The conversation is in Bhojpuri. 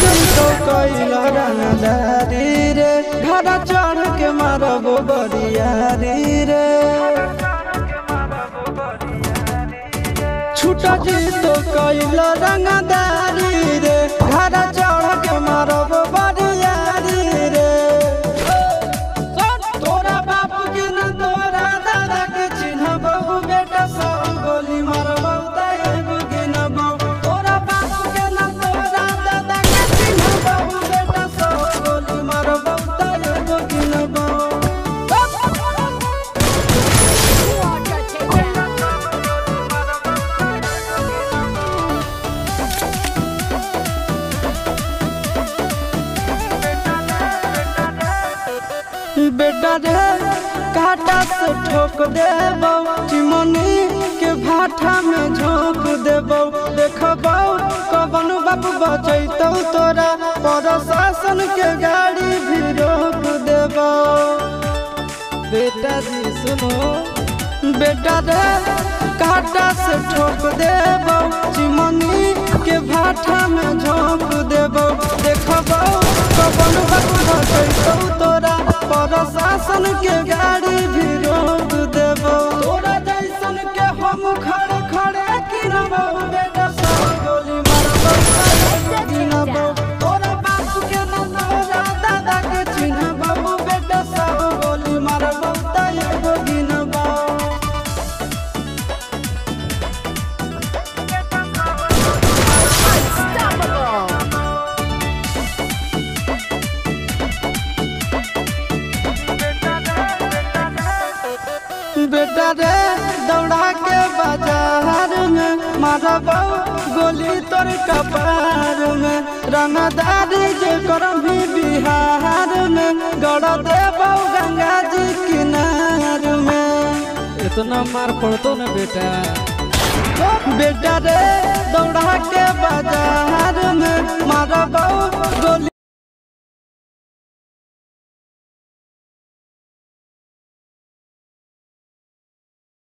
तो कैला रंगदारी रे घर चढ़ के मारबो बरियारी रे छूटा जी तो कैला रंगदारी रे घर चढ़ के मारबो बरियारी रे तोरा बाप के न तोरा दादा के चिन्हबो बेटा सब गोली मारबो तैगो गिनबो तोरा बाप के न तोरा दादा के चिन्हबो बेटा सब गोली मारबो तैगो गिनबो बेटा रे काटा से ठोक देबो चिमनी के भाठा में झोंक देबो देखबो कवन बाप बचैतौ तोरा प्रशासन के गाड़ी भी रोक देबो बेटा जी सुनो बेटा रे काटा से ठोक देबो चिमनी के भाठा में झोंक देबो देखबो कवन बाप बचैतौ तोरा प्रशासन के गाड़ी भी रोक देबो तोरा जैसन के हम खड़े खड़े गिनबो बेटा सब गोली मारबो गिनबो तोरा बाप के न तोरा दादा के चिन्हबो बेटा सब गोली मारबो तैगो गिनबो बेटा रे दौड़ा के बाजार में मारबो गोली तोर कपार में रंगदारी जे करम भी बिहार में गड़ देबो गंगा जी किनार में इतना मार पड़तो न बेटा बेटा रे दौड़ा के बाजार में मारबो गोली